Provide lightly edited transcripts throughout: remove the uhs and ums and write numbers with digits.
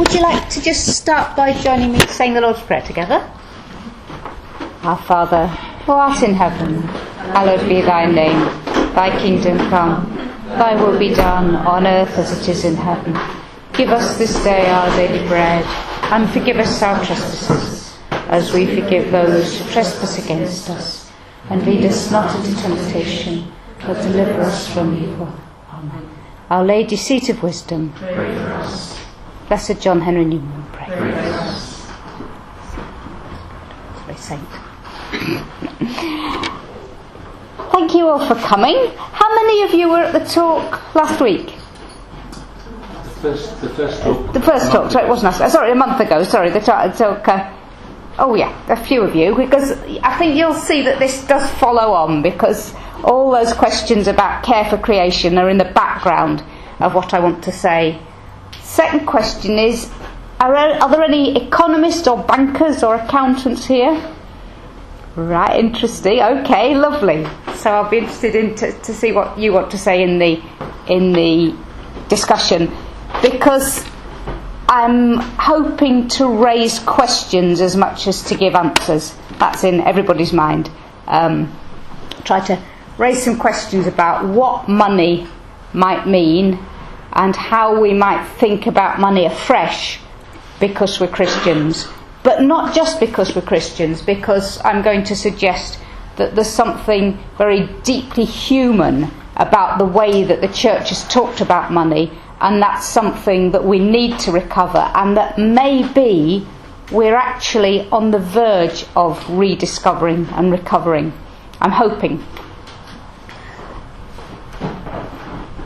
Would you like to just start by joining me saying the Lord's Prayer together? Our Father, who art in heaven, hallowed be thy name. Thy kingdom come, thy will be done on earth as it is in heaven. Give us this day our daily bread, and forgive us our trespasses, as we forgive those who trespass against us. And lead us not into temptation, but deliver us from evil. Amen. Our Lady, seat of wisdom, pray for us. Blessed John Henry Newman, pray for us. Sorry, Saint. Thank you all for coming. How many of you were at the talk last week? The first talk. The first talk, sorry, it wasn't last. Sorry, a month ago. Sorry, the talk. Oh yeah, a few of you, because I think you'll see that this does follow on, because all those questions about care for creation are in the background of what I want to say. Second question is, are there any economists or bankers or accountants here? Right, interesting. Okay, lovely. So I'll be interested in to see what you want to say in the discussion, because I'm hoping to raise questions as much as to give answers. That's in everybody's mind. Try to raise some questions about what money might mean and how we might think about money afresh because we're Christians. But not just because we're Christians, because I'm going to suggest that there's something very deeply human about the way that the church has talked about money, and that's something that we need to recover, and that maybe we're actually on the verge of rediscovering and recovering. I'm hoping.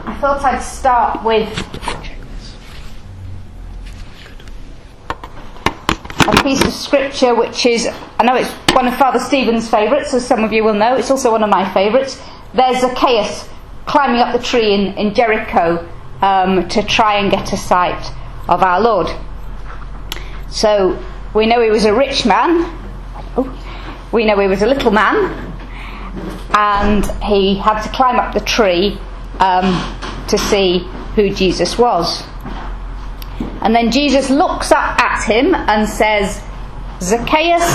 I thought I'd start with a piece of scripture which is, I know it's one of Father Stephen's favourites, as some of you will know. It's also one of my favourites. There's Zacchaeus climbing up the tree in Jericho to try and get a sight of our Lord. So we know he was a rich man. We know he was a little man, and he had to climb up the tree to see who Jesus was. And then Jesus looks up at him and says, Zacchaeus,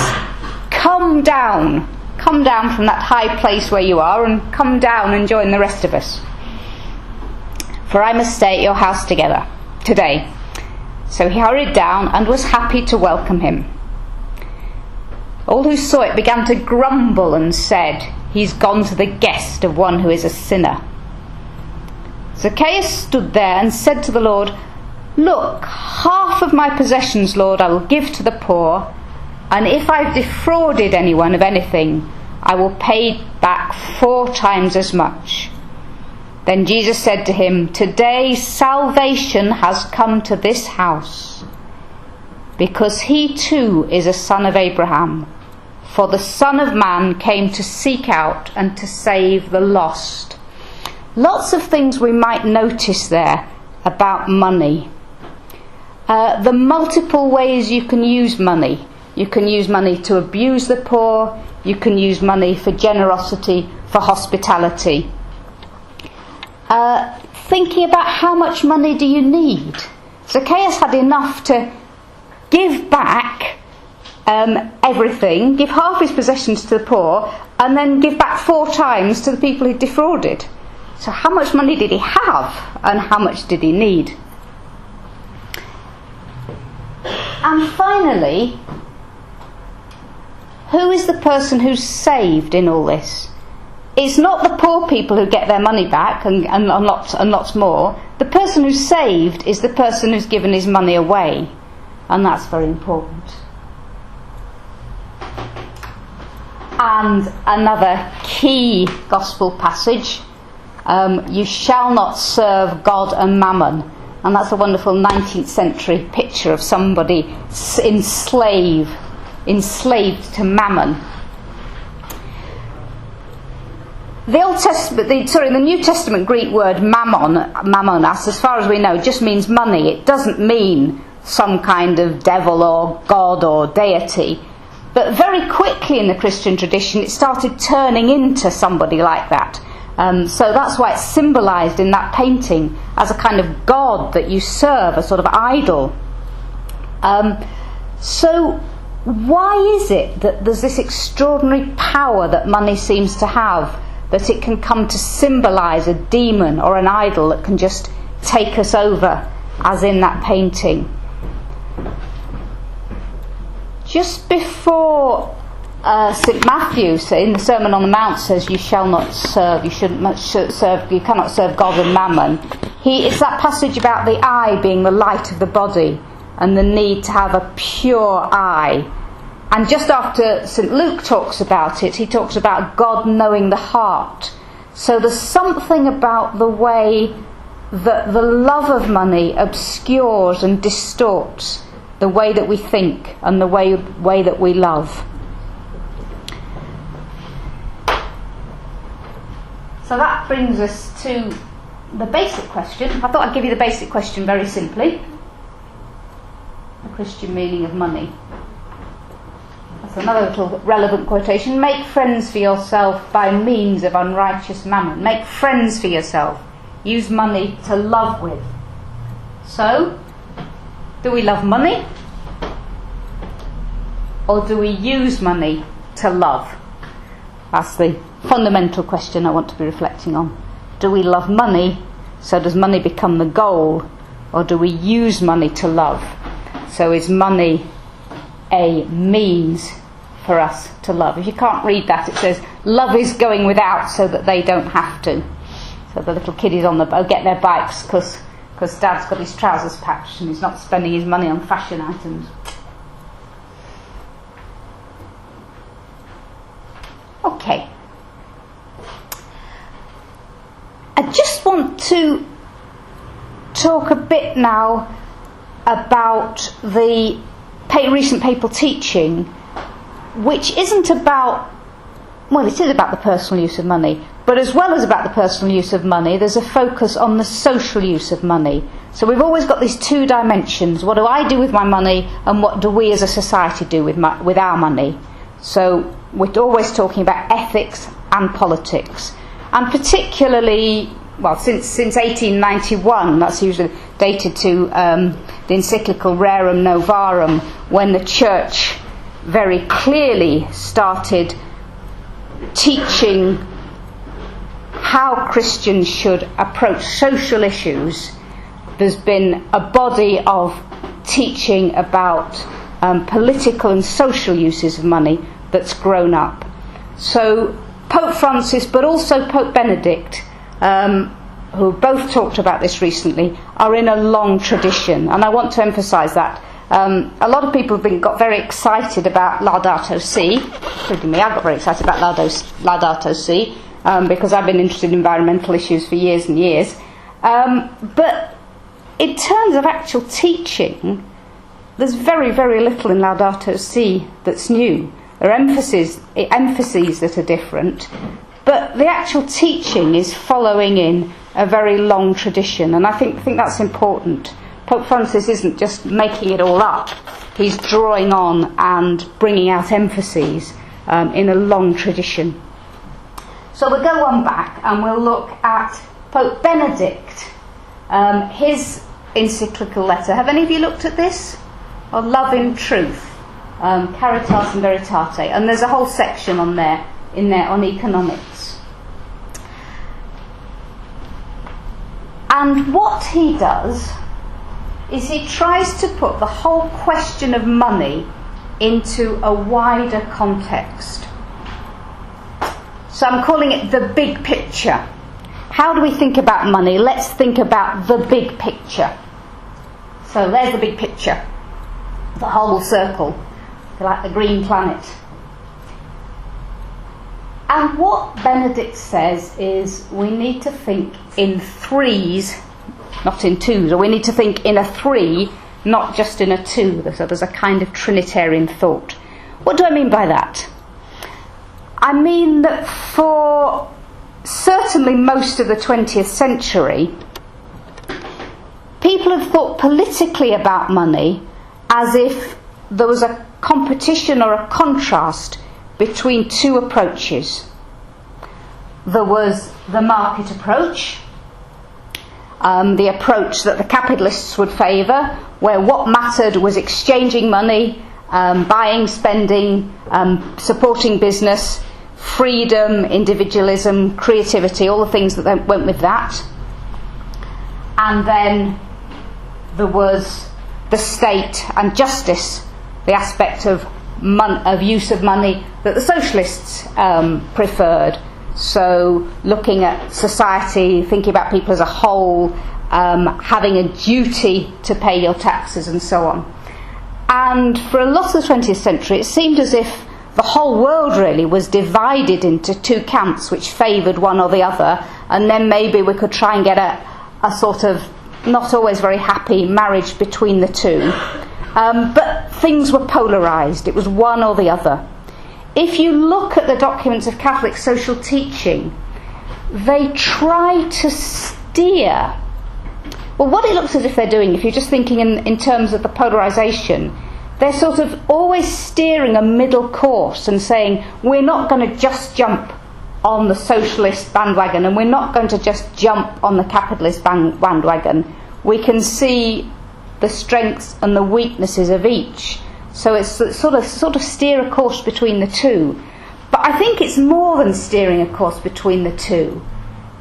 come down from that high place where you are, and come down and join the rest of us, for I must stay at your house today. So he hurried down and was happy to welcome him. All who saw it began to grumble and said, he's gone to the guest of one who is a sinner. Zacchaeus stood there and said to the Lord, look, half of my possessions, Lord, I will give to the poor, and if I've defrauded anyone of anything, I will pay back 4 times as much. Then Jesus said to him, today salvation has come to this house, because he too is a son of Abraham. For the Son of Man came to seek out and to save the lost. Lots of things we might notice there about money. The multiple ways you can use money. You can use money to abuse the poor. You can use money for generosity, for hospitality. Thinking about how much money do you need? Zacchaeus had enough to give back everything, give half his possessions to the poor, and then give back 4 times to the people he defrauded. So how much money did he have, and how much did he need? And finally, who is the person who's saved in all this? It's not the poor people who get their money back and lots more. The person who's saved is the person who's given his money away, and that's very important. And another key gospel passage, you shall not serve God and mammon. And that's a wonderful 19th century picture of somebody enslaved to mammon. The New Testament Greek word mammonas, as far as we know, just means money. It doesn't mean some kind of devil or god or deity. But very quickly in the Christian tradition, it started turning into somebody like that. So that's why it's symbolised in that painting as a kind of god that you serve, a sort of idol. So why is it that there's this extraordinary power that money seems to have, that it can come to symbolise a demon or an idol that can just take us over, as in that painting? Just before St Matthew, in the Sermon on the Mount, says you shall not serve, you cannot serve God and mammon. It's that passage about the eye being the light of the body and the need to have a pure eye. And just after St Luke talks about it, he talks about God knowing the heart. So there's something about the way that the love of money obscures and distorts the way that we think and the way that we love. So that brings us to the basic question. I thought I'd give you the basic question very simply. The Christian meaning of money. That's another little relevant quotation. Make friends for yourself by means of unrighteous mammon. Make friends for yourself. Use money to love with. So, do we love money? Or do we use money to love? That's the fundamental question I want to be reflecting on. Do we love money, so does money become the goal? Or do we use money to love? So is money a means for us to love? If you can't read that, it says, love is going without so that they don't have to. So the little kiddies on the boat get their bikes because Dad's got his trousers patched and he's not spending his money on fashion items. Okay. I just want to talk a bit now about the recent papal teaching, which isn't about, well, it is about the personal use of money, but as well as about the personal use of money, there's a focus on the social use of money. So we've always got these two dimensions. What do I do with my money, and what do we as a society do with our money? So we're always talking about ethics and politics. And particularly, well, since 1891, that's usually dated to the encyclical Rerum Novarum, when the Church very clearly started teaching how Christians should approach social issues. There's been a body of teaching about political and social uses of money that's grown up. So Pope Francis, but also Pope Benedict, who both talked about this recently, are in a long tradition, and I want to emphasise that. A lot of people have got very excited about Laudato Si, including me. I got very excited about Laudato Si because I've been interested in environmental issues for years and years. But in terms of actual teaching, there's very, very little in Laudato Si that's new. There are emphases that are different, but the actual teaching is following in a very long tradition, and I think that's important. Pope Francis isn't just making it all up, he's drawing on and bringing out emphases in a long tradition. So we'll go on back and we'll look at Pope Benedict, his encyclical letter. Have any of you looked at this? On Love in Truth, Caritas and Veritate, and there's a whole section in there on economics. And what he does is he tries to put the whole question of money into a wider context. So I'm calling it the big picture. How do we think about money? Let's think about the big picture. So there's the big picture, the whole circle, like the green planet. And what Benedict says is we need to think in threes, not in twos, or we need to think in a three, not just in a two. So there's a kind of Trinitarian thought. What do I mean by that? I mean that for certainly most of the 20th century, people had thought politically about money as if there was a competition or a contrast between two approaches. There was the market approach, the approach that the capitalists would favour, where what mattered was exchanging money, buying, spending, supporting business, freedom, individualism, creativity, all the things that went with that. And then there was the state and justice, the aspect of use of money that the socialists preferred. So looking at society, thinking about people as a whole, having a duty to pay your taxes and so on. And for a lot of the 20th century, it seemed as if the whole world really was divided into two camps which favoured one or the other, and then maybe we could try and get a sort of not always very happy marriage between the two. But things were polarised. It was one or the other. If you look at the documents of Catholic social teaching, they try to steer. Well, what it looks as if they're doing, if you're just thinking in terms of the polarisation, they're sort of always steering a middle course and saying, we're not going to just jump on the socialist bandwagon, and we're not going to just jump on the capitalist bandwagon. We can see the strengths and the weaknesses of each. So it's sort of steer a course between the two. But I think it's more than steering a course between the two,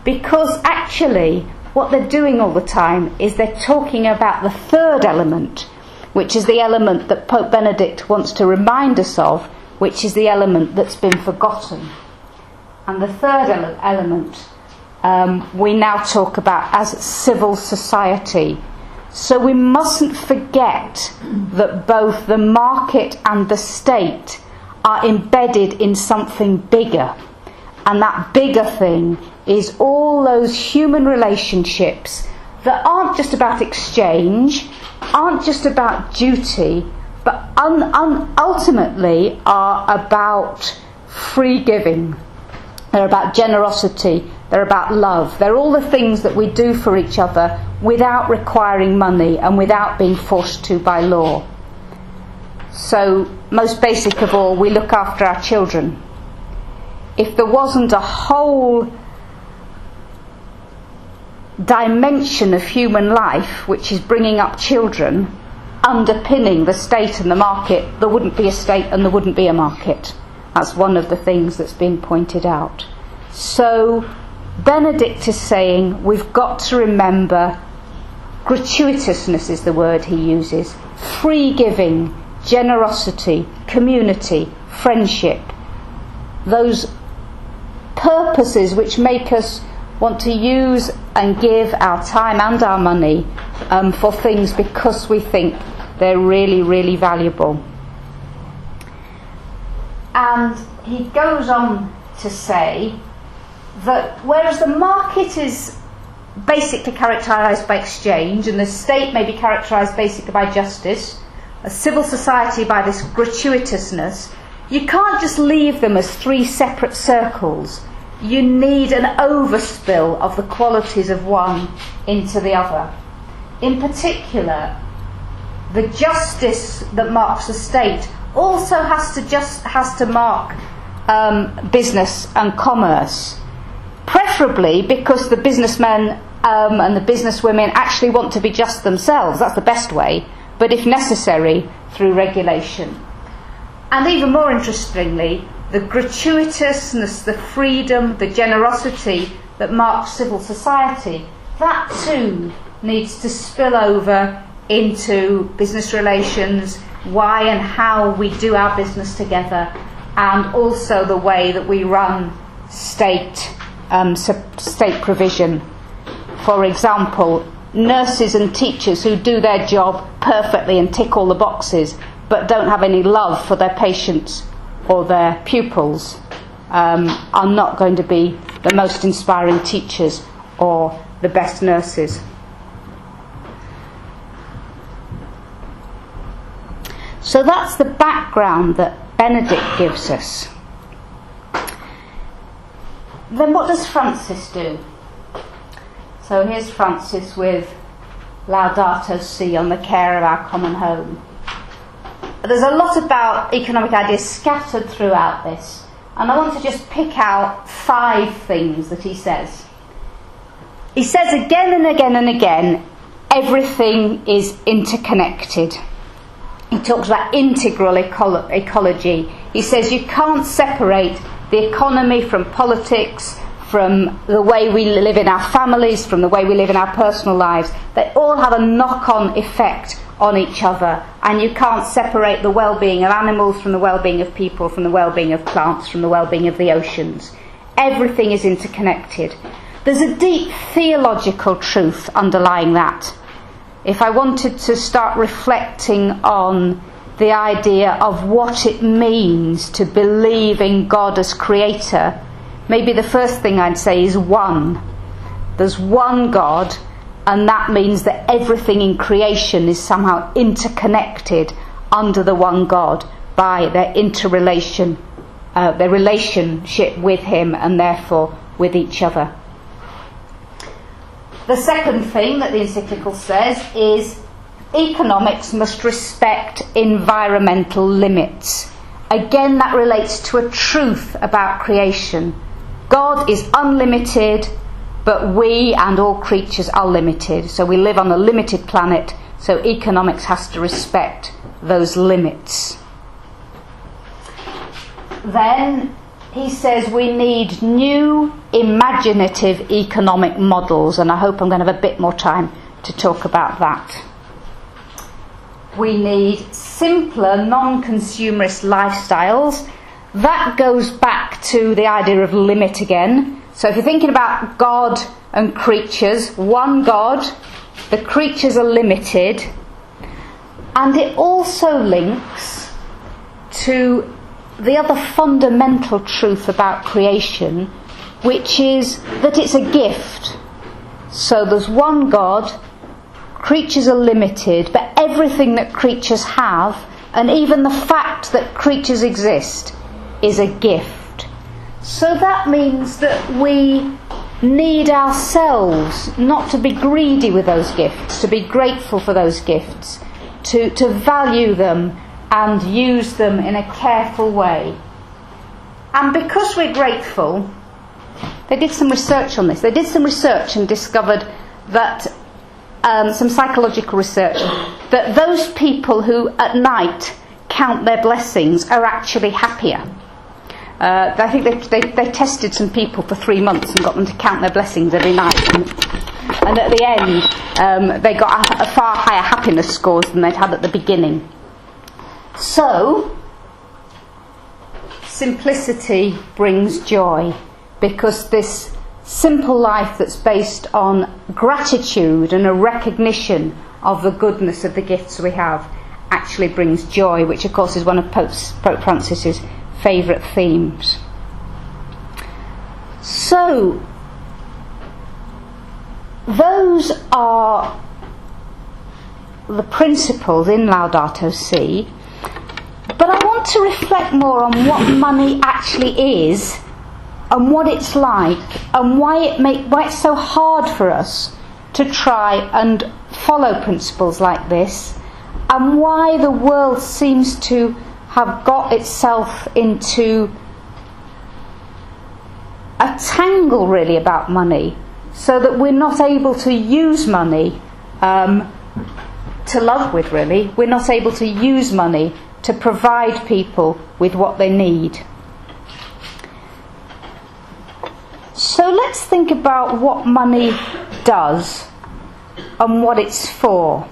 because actually what they're doing all the time is they're talking about the third element, which is the element that Pope Benedict wants to remind us of, which is the element that's been forgotten. And the third element we now talk about as civil society. So we mustn't forget that both the market and the state are embedded in something bigger. And that bigger thing is all those human relationships that aren't just about exchange, aren't just about duty, but ultimately are about free giving. They're about generosity. They're about love. They're all the things that we do for each other without requiring money and without being forced to by law. So, most basic of all, we look after our children. If there wasn't a whole dimension of human life, which is bringing up children, underpinning the state and the market, there wouldn't be a state and there wouldn't be a market. That's one of the things that's being pointed out. So Benedict is saying we've got to remember gratuitousness is the word he uses. Free giving, generosity, community, friendship. Those purposes which make us want to use and give our time and our money for things because we think they're really, really valuable. And he goes on to say that whereas the market is basically characterised by exchange and the state may be characterised basically by justice, a civil society by this gratuitousness, you can't just leave them as three separate circles. You need an overspill of the qualities of one into the other. In particular, the justice that marks the state also has to mark business and commerce, preferably because the businessmen and the businesswomen actually want to be just themselves. That's the best way, but if necessary, through regulation. And even more interestingly, the gratuitousness, the freedom, the generosity that marks civil society, that too needs to spill over into business relations, why and how we do our business together, and also the way that we run state provision. For example, nurses and teachers who do their job perfectly and tick all the boxes, but don't have any love for their patients or their pupils, are not going to be the most inspiring teachers or the best nurses. So that's the background that Benedict gives us. Then what does Francis do? So here's Francis with Laudato Si on the care of our common home. There's a lot about economic ideas scattered throughout this, and I want to just pick out 5 things that he says. He says again and again and again, everything is interconnected. He talks about integral ecology. He says you can't separate the economy from politics, from the way we live in our families, from the way we live in our personal lives. They all have a knock-on effect on each other, and you can't separate the well-being of animals from the well-being of people, from the well-being of plants, from the well-being of the oceans. Everything is interconnected. There's a deep theological truth underlying that. If I wanted to start reflecting on the idea of what it means to believe in God as creator, maybe the first thing I'd say is one. There's one God, and that means that everything in creation is somehow interconnected under the one God by their interrelation, their relationship with him and therefore with each other. The second thing that the encyclical says is economics must respect environmental limits. Again, that relates to a truth about creation. God is unlimited, but we and all creatures are limited. So we live on a limited planet, so economics has to respect those limits. Then he says we need new imaginative economic models, and I hope I'm going to have a bit more time to talk about that. We need simpler, non-consumerist lifestyles. That goes back to the idea of limit again. So if you're thinking about God and creatures, one God, the creatures are limited, and it also links to the other fundamental truth about creation, which is that it's a gift. So there's one God, creatures are limited, but everything that creatures have, and even the fact that creatures exist, is a gift. So that means that we need ourselves not to be greedy with those gifts, to be grateful for those gifts, to value them and use them in a careful way. And because we're grateful, they did some research on this. They did some research and discovered that, some psychological research, that those people who at night count their blessings are actually happier. I think they tested some people for 3 months and got them to count their blessings every night. And at the end, they got a far higher happiness scores than they'd had at the beginning. So, simplicity brings joy, because this simple life that's based on gratitude and a recognition of the goodness of the gifts we have actually brings joy, which of course is one of Pope Francis's favourite themes. So, those are the principles in Laudato Si. But I want to reflect more on what money actually is, and what it's like, and why it's so hard for us to try and follow principles like this, and why the world seems to have got itself into a tangle really about money, so that we're not able to use money to love with, really. We're not able to use money to provide people with what they need. So let's think about what money does and what it's for.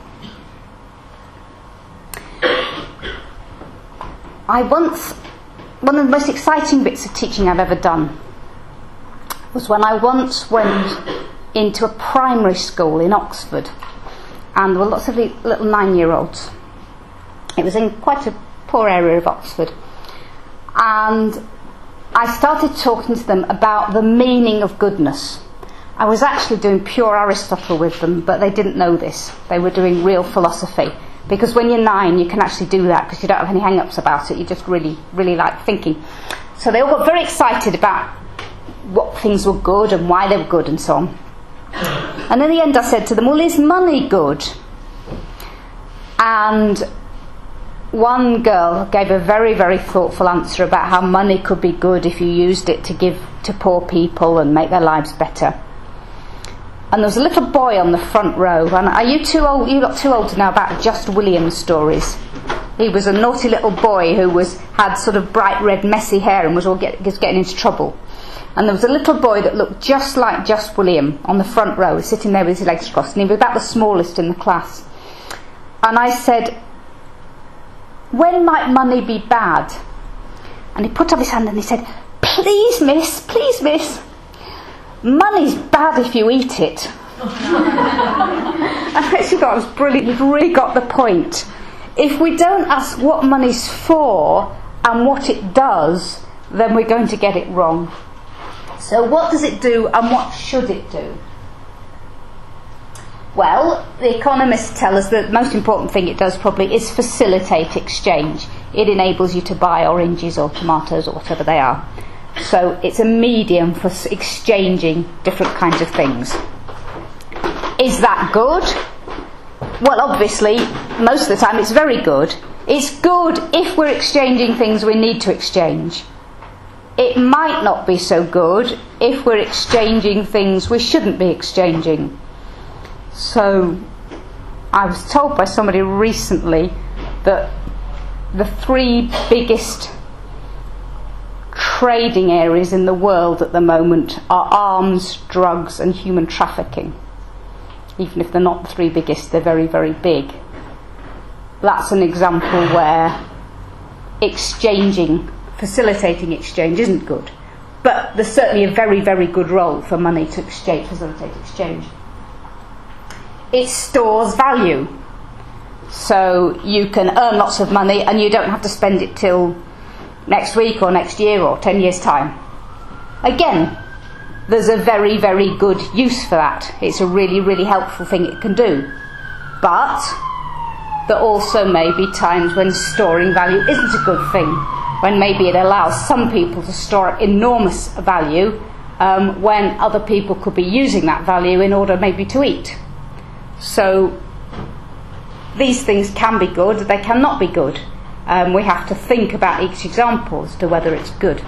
One of the most exciting bits of teaching I've ever done was when I once went into a primary school in Oxford, and there were lots of little 9-year-olds. It was in quite a poor area of Oxford, and I started talking to them about the meaning of goodness. I was actually doing pure Aristotle with them, but they didn't know this. They were doing real philosophy, because when you're 9 you can actually do that because you don't have any hang-ups about it. You just really, really like thinking. So they all got very excited about what things were good and why they were good and so on. And in the end I said to them, well, is money good? And one girl gave a very, very thoughtful answer about how money could be good if you used it to give to poor people and make their lives better. And there was a little boy on the front row. And are you too old? You lot too old to know about Just William stories. He was a naughty little boy who had sort of bright red messy hair and was getting into trouble. And there was a little boy that looked just like Just William on the front row, sitting there with his legs crossed, and he was about the smallest in the class. And I said, "When might money be bad?" And he put up his hand and he said, please miss, money's bad if you eat it." I actually thought it was brilliant. He really got the point. If we don't ask what money's for and what it does, then we're going to get it wrong. So what does it do and what should it do? Well, the economists tell us that the most important thing it does probably is facilitate exchange. It enables you to buy oranges or tomatoes or whatever they are. So it's a medium for exchanging different kinds of things. Is that good? Well, obviously, most of the time it's very good. It's good if we're exchanging things we need to exchange. It might not be so good if we're exchanging things we shouldn't be exchanging. So, I was told by somebody recently that the 3 biggest trading areas in the world at the moment are arms, drugs and human trafficking. Even if they're not the 3 biggest, they're very, very big. That's an example where facilitating exchange isn't good. But there's certainly a very, very good role for money to facilitate exchange. It stores value. So you can earn lots of money and you don't have to spend it till next week or next year or 10 years' time. Again, there's a very, very good use for that. It's a really, really helpful thing it can do. But there also may be times when storing value isn't a good thing, when maybe it allows some people to store enormous value when other people could be using that value in order maybe to eat. So these things can be good, they cannot be good. We have to think about each example as to whether it's good.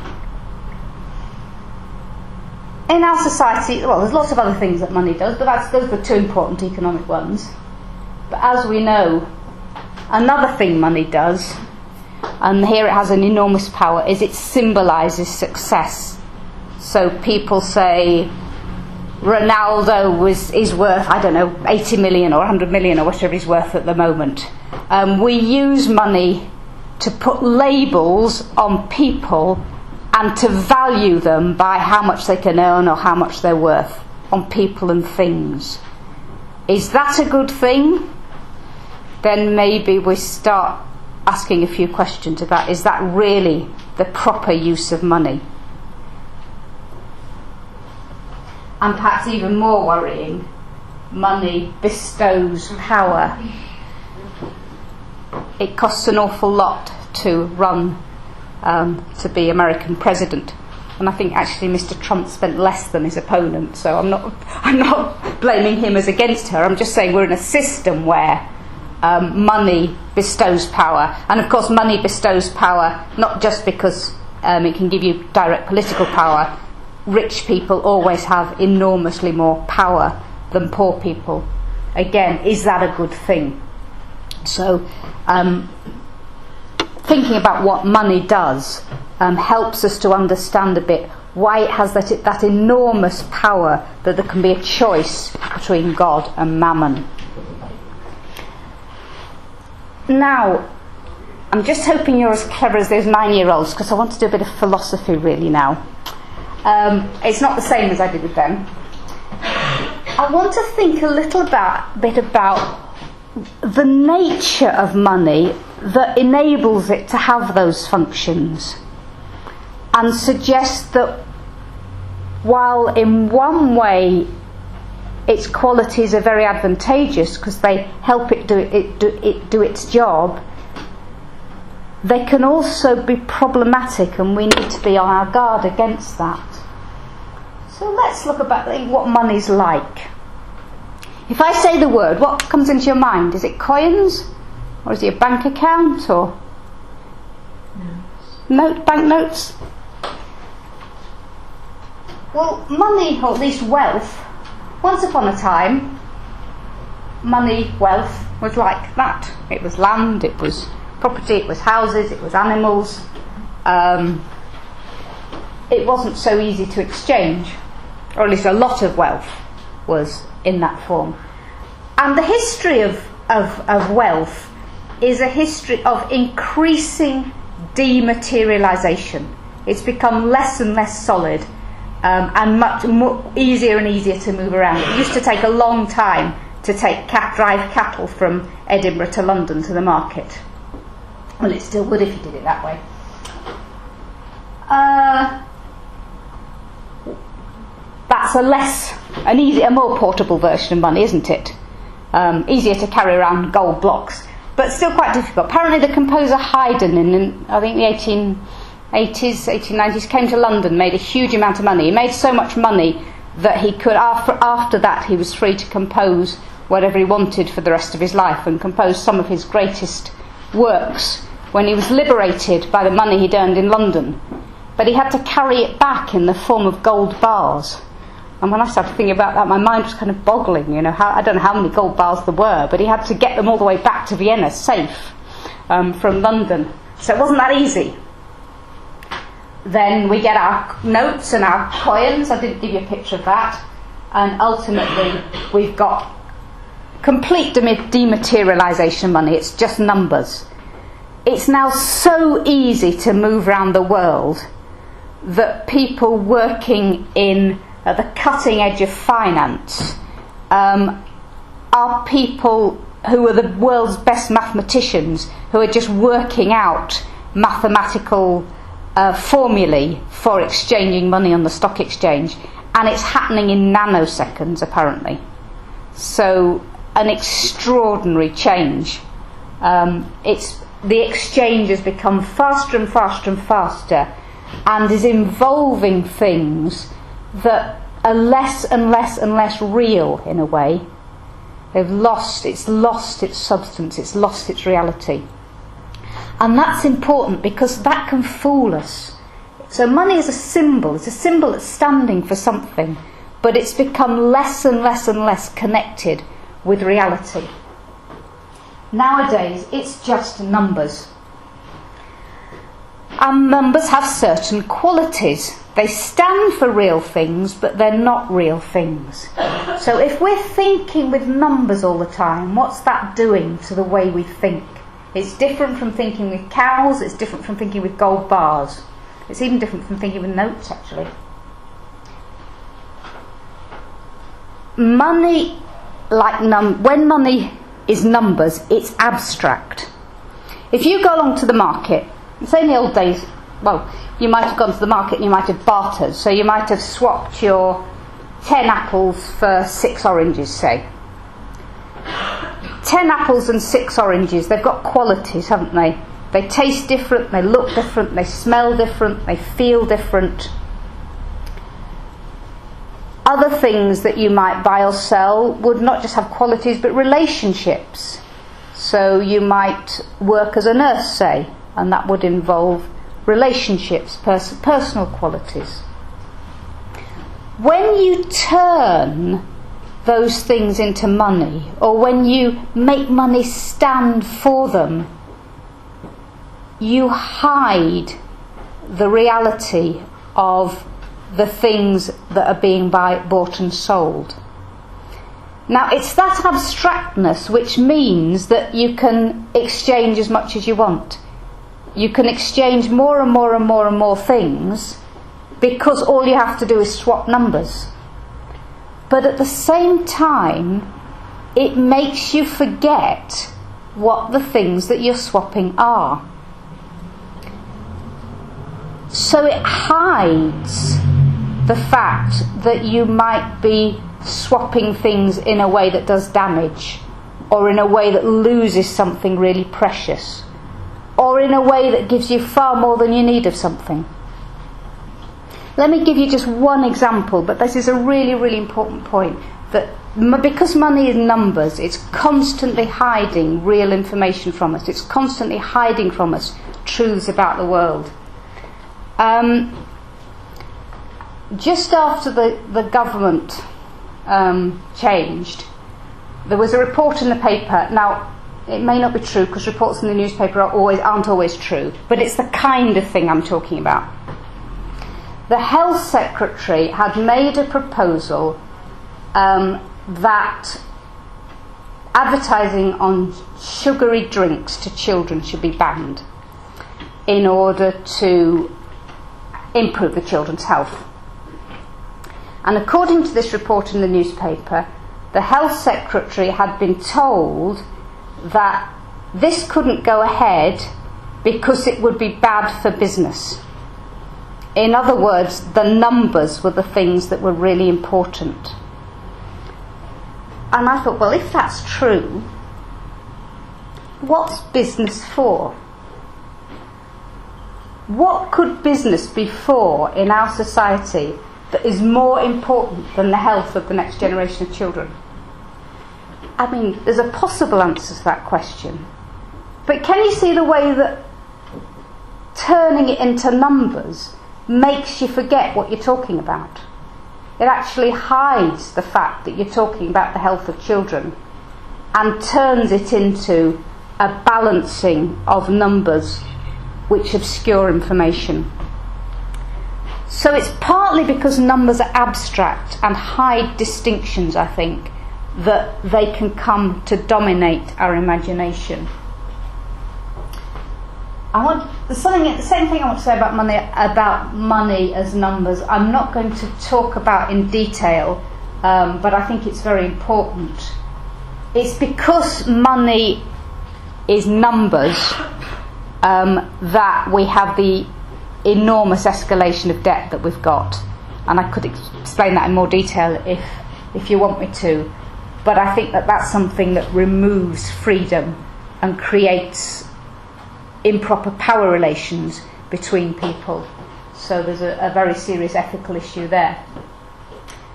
In our society, well, there's lots of other things that money does, but those are the 2 important economic ones. But as we know, another thing money does, and here it has an enormous power, is it symbolises success. So people say Ronaldo is worth, I don't know, 80 million or 100 million or whatever he's worth at the moment. We use money to put labels on people and to value them by how much they can earn or how much they're worth, on people and things. Is that a good thing? Then maybe we start asking a few questions about, is that really the proper use of money? And perhaps even more worrying, money bestows power. It costs an awful lot to run to be American president, and I think actually Mr. Trump spent less than his opponent, so I'm not blaming him as against her. I'm just saying we're in a system where money bestows power, and of course money bestows power not just because it can give you direct political power. Rich people always have enormously more power than poor people. Again, is that a good thing? So thinking about what money does helps us to understand a bit why it has that enormous power that there can be a choice between God and mammon. Now, I'm just hoping you're as clever as those 9-year-olds, because I want to do a bit of philosophy really now. It's not the same as I did with them. I want to think a little bit about the nature of money that enables it to have those functions, and suggest that while in one way its qualities are very advantageous because they help it do its job, they can also be problematic, and we need to be on our guard against that. So let's look about what money's like. If I say the word, what comes into your mind? Is it coins? Or is it a bank account? Or banknotes? Well, money, or at least wealth, once upon a time, money, wealth was like that. It was land, it was property, it was houses, it was animals. It wasn't so easy to exchange, or at least a lot of wealth was in that form. And the history of wealth is a history of increasing dematerialisation. It's become less and less solid, and much easier and easier to move around. It used to take a long time to drive cattle from Edinburgh to London to the market. Well, it still would if you did it that way. That's a more portable version of money, isn't it? Easier to carry around gold blocks, but still quite difficult. Apparently the composer Haydn in I think the 1880s, 1890s came to London, made a huge amount of money. He made so much money that he could, after that, he was free to compose whatever he wanted for the rest of his life, and compose some of his greatest works when he was liberated by the money he'd earned in London. But he had to carry it back in the form of gold bars. And when I started thinking about that, my mind was kind of boggling. I don't know how many gold bars there were, but he had to get them all the way back to Vienna, safe, from London. So it wasn't that easy. Then we get our notes and our coins. I didn't give you a picture of that. And ultimately, we've got complete dematerialisation money. It's just numbers. It's now so easy to move around the world that people working in the cutting edge of finance are people who are the world's best mathematicians, who are just working out mathematical formulae for exchanging money on the stock exchange, and it's happening in nanoseconds apparently. So an extraordinary change. The exchange has become faster and faster and faster, and is involving things that are less and less and less real in a way. It's lost its substance, it's lost its reality. And that's important because that can fool us. So money is a symbol. It's a symbol that's standing for something, but it's become less and less and less connected with reality. Nowadays, it's just numbers. And numbers have certain qualities. They stand for real things, but they're not real things. So if we're thinking with numbers all the time, what's that doing to the way we think? It's different from thinking with cows, it's different from thinking with gold bars. It's even different from thinking with notes, actually. Money, when money is numbers, it's abstract. If you go along to the market, say in the old days, well, you might have gone to the market and you might have bartered. So you might have swapped your 10 apples for 6 oranges, say. 10 apples and 6 oranges, they've got qualities, haven't they? They taste different, they look different, they smell different, they feel different. Other things that you might buy or sell would not just have qualities but relationships. So you might work as a nurse, say, and that would involve relationships, personal qualities. When you turn those things into money, or when you make money stand for them, you hide the reality of the things that are being bought and sold. Now, it's that abstractness which means that you can exchange as much as you want. You can exchange more and more and more and more things because all you have to do is swap numbers. But at the same time, it makes you forget what the things that you're swapping are. So it hides the fact that you might be swapping things in a way that does damage, or in a way that loses something really precious, or in a way that gives you far more than you need of something. Let me give you just one example, but this is a really, really important point, that because money is numbers, it's constantly hiding real information from us. It's constantly hiding from us truths about the world. Just after the government changed, there was a report in the paper. Now, it may not be true because reports in the newspaper aren't always true, but it's the kind of thing I'm talking about. The Health Secretary had made a proposal that advertising on sugary drinks to children should be banned in order to improve the children's health. And according to this report in the newspaper, the Health Secretary had been told that this couldn't go ahead because it would be bad for business. In other words, the numbers were the things that were really important. And I thought, well, if that's true, what's business for? What could business be for in our society that is more important than the health of the next generation of children? I mean, there's a possible answer to that question. But can you see the way that turning it into numbers makes you forget what you're talking about? It actually hides the fact that you're talking about the health of children and turns it into a balancing of numbers which obscure information. So it's partly because numbers are abstract and hide distinctions, I think, that they can come to dominate our imagination. There's the same thing I want to say about money as numbers. I'm not going to talk about in detail, but I think it's very important. It's because money is numbers that we have the enormous escalation of debt that we've got, and I could explain that in more detail if you want me to. But I think that that's something that removes freedom and creates improper power relations between people. So there's a very serious ethical issue there.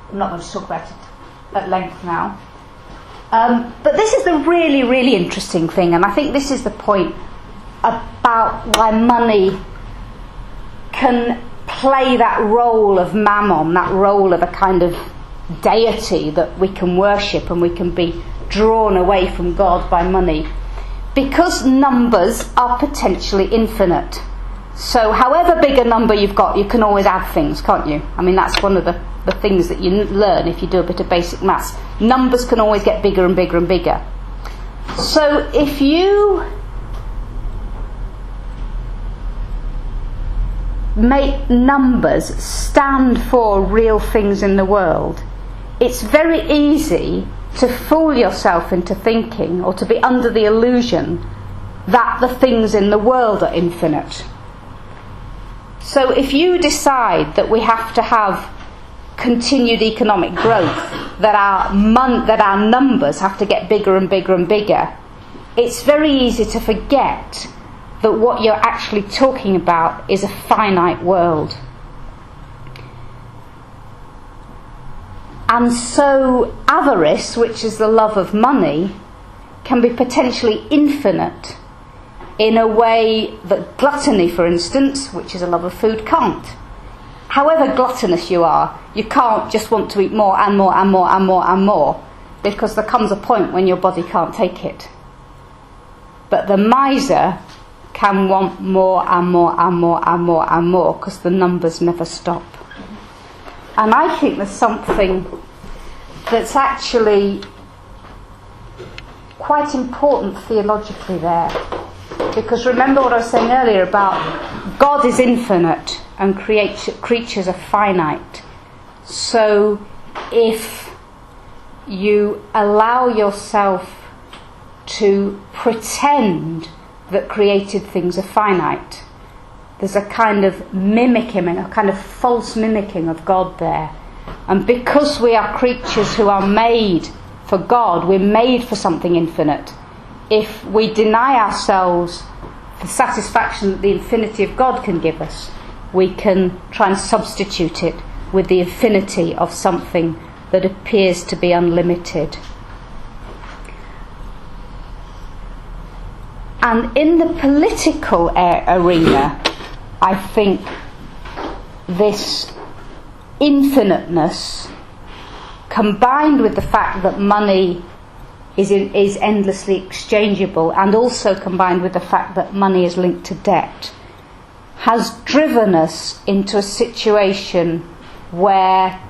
I'm not going to talk about it at length now. But this is the really, really interesting thing, and I think this is the point about why money can play that role of mammon, that role of a kind of deity that we can worship and we can be drawn away from God by money. Because numbers are potentially infinite. So however big a number you've got, you can always add things, can't you? I mean, that's one of the things that you learn if you do a bit of basic maths. Numbers can always get bigger and bigger and bigger. So if you make numbers stand for real things in the world, it's very easy to fool yourself into thinking, or to be under the illusion that the things in the world are infinite. So if you decide that we have to have continued economic growth, that our numbers have to get bigger and bigger and bigger, it's very easy to forget that what you're actually talking about is a finite world. And so avarice, which is the love of money, can be potentially infinite in a way that gluttony, for instance, which is a love of food, can't. However gluttonous you are, you can't just want to eat more and more and more and more and more, because there comes a point when your body can't take it. But the miser can want more and more and more and more and more, because the numbers never stop. And I think there's something that's actually quite important theologically there. Because remember what I was saying earlier about God is infinite and creatures are finite. So if you allow yourself to pretend that created things are finite, there's a kind of mimicking, a kind of false mimicking of God there. And because we are creatures who are made for God, we're made for something infinite. If we deny ourselves the satisfaction that the infinity of God can give us, we can try and substitute it with the infinity of something that appears to be unlimited. And in the political arena, I think this infiniteness combined with the fact that money is endlessly exchangeable, and also combined with the fact that money is linked to debt, has driven us into a situation where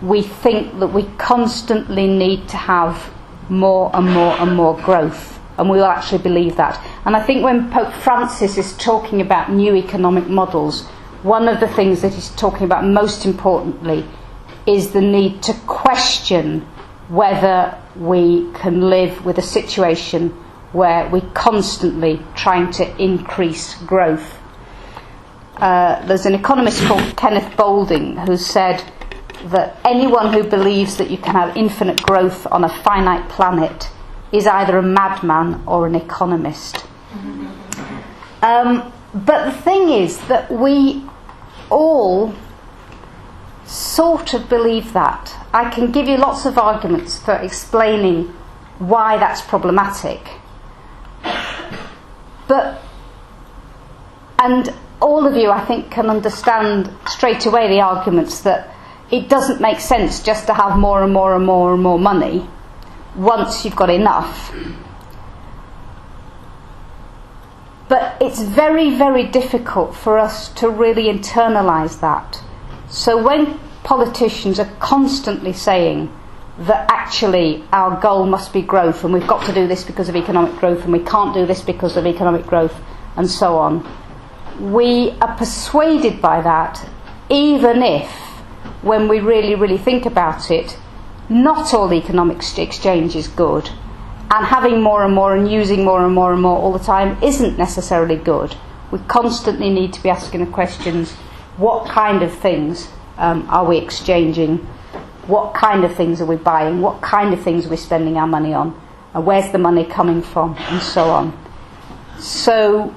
we think that we constantly need to have more and more and more growth, and we will actually believe that. And I think when Pope Francis is talking about new economic models, one of the things that he's talking about most importantly is the need to question whether we can live with a situation where we're constantly trying to increase growth. There's an economist called Kenneth Boulding who said that anyone who believes that you can have infinite growth on a finite planet is either a madman or an economist. But the thing is that we all sort of believe that. I can give you lots of arguments for explaining why that's problematic. And all of you, I think, can understand straight away the arguments that it doesn't make sense just to have more and more and more and more money once you've got enough. But it's very, very difficult for us to really internalise that. So when politicians are constantly saying that actually our goal must be growth, and we've got to do this because of economic growth, and we can't do this because of economic growth, and so on, we are persuaded by that, even if, when we really, really think about it, not all economic exchange is good, and having more and more and using more and more and more all the time isn't necessarily good. We constantly need to be asking the questions: what kind of things are we exchanging? What kind of things are we buying? What kind of things are we spending our money on? And where's the money coming from? And so on. So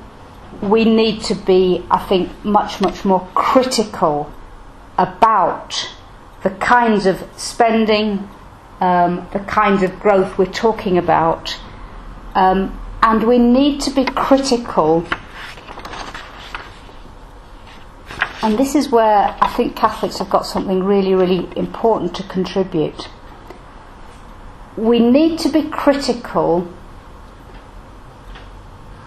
we need to be, I think, much, much more critical about the kinds of spending, the kinds of growth we're talking about. And we need to be critical. And this is where I think Catholics have got something really, really important to contribute. We need to be critical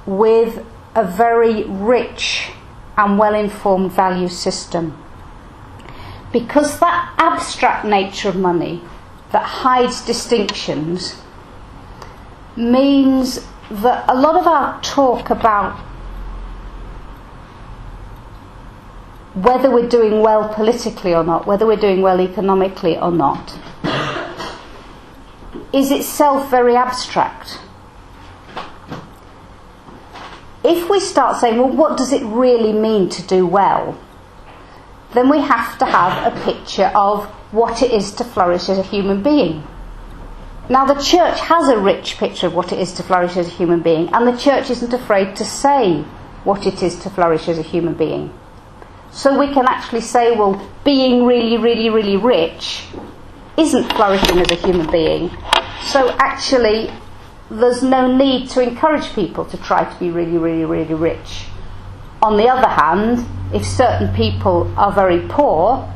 with a very rich and well-informed value system. Because that abstract nature of money that hides distinctions means that a lot of our talk about whether we're doing well politically or not, whether we're doing well economically or not, is itself very abstract. If we start saying, well, what does it really mean to do well? Then we have to have a picture of what it is to flourish as a human being. Now, the Church has a rich picture of what it is to flourish as a human being, and the Church isn't afraid to say what it is to flourish as a human being. So we can actually say, well, being really, really, really rich isn't flourishing as a human being. So actually, there's no need to encourage people to try to be really, really, really rich. On the other hand, if certain people are very poor,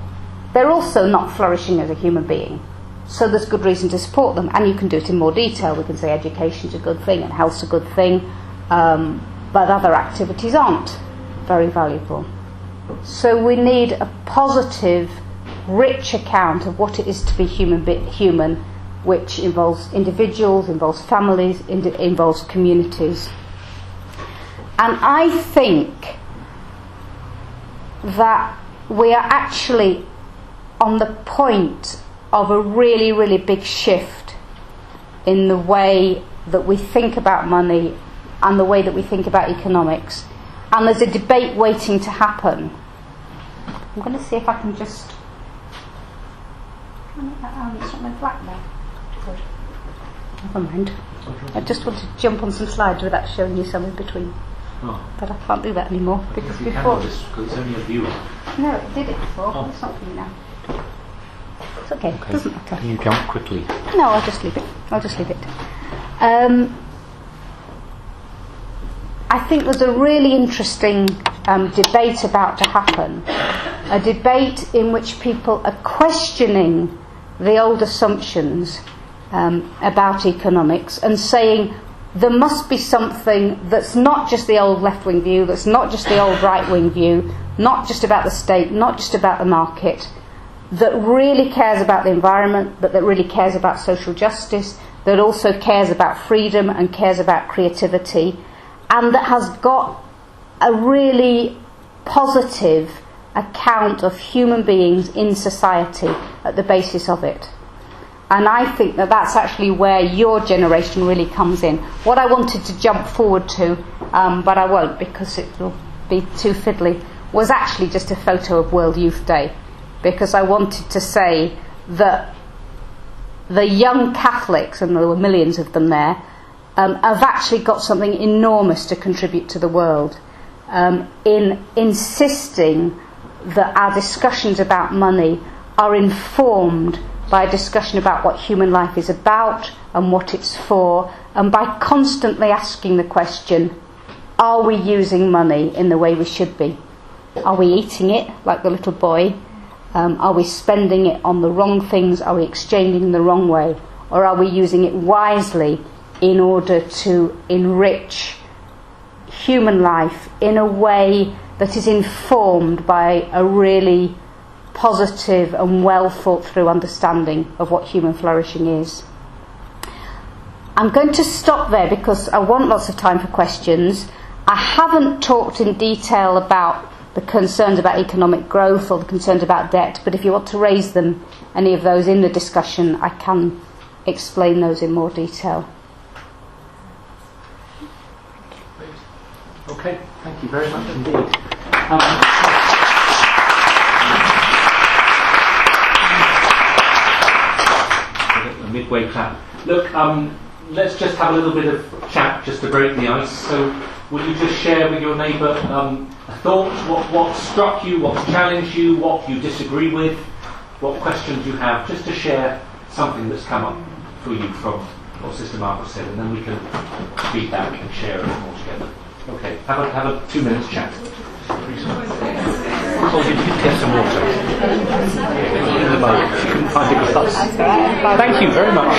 they're also not flourishing as a human being. So there's good reason to support them. And you can do it in more detail. We can say education's a good thing and health's a good thing, but other activities aren't very valuable. So we need a positive, rich account of what it is to be human, which involves individuals, involves families, involves communities. And I think that we are actually on the point of a really, really big shift in the way that we think about money and the way that we think about economics. And there's a debate waiting to happen. I'm going to see if I can just... It's not my black there. Good. Never mind. I just want to jump on some slides without showing you some in between. Oh. But I can't do that anymore because You before... can do this because it's only a viewer. No, it did it before. Oh. It's not for you now. It's okay. It doesn't matter. Can you jump quickly? No, I'll just leave it. I think there's a really interesting debate about to happen. A debate in which people are questioning the old assumptions about economics and saying there must be something that's not just the old left-wing view, that's not just the old right-wing view, not just about the state, not just about the market, that really cares about the environment, but that really cares about social justice, that also cares about freedom and cares about creativity, and that has got a really positive account of human beings in society at the basis of it. And I think that that's actually where your generation really comes in. What I wanted to jump forward to, but I won't because it will be too fiddly, was actually just a photo of World Youth Day, because I wanted to say that the young Catholics, and there were millions of them there, have actually got something enormous to contribute to the world in insisting that our discussions about money are informed by a discussion about what human life is about and what it's for, and by constantly asking the question, are we using money in the way we should be? Are we eating it like the little boy? Are we spending it on the wrong things? Are we exchanging the wrong way? Or are we using it wisely in order to enrich human life in a way that is informed by a really positive and well thought through understanding of what human flourishing is? I'm going to stop there because I want lots of time for questions. I haven't talked in detail about the concerns about economic growth or the concerns about debt, but if you want to raise them, any of those in the discussion, I can explain those in more detail. Okay, thank you very much indeed. A midway clap. Look, let's just have a little bit of chat just to break the ice. So, will you just share with your neighbour a thought, what struck you, what challenged you, what you disagree with, what questions you have, just to share something that's come up for you from what Sister Margaret said, and then we can feedback and share it all together. Okay, have a 2 minutes chat. Well, you did get some water in the boat. She couldn't find a glass. Thank you very much.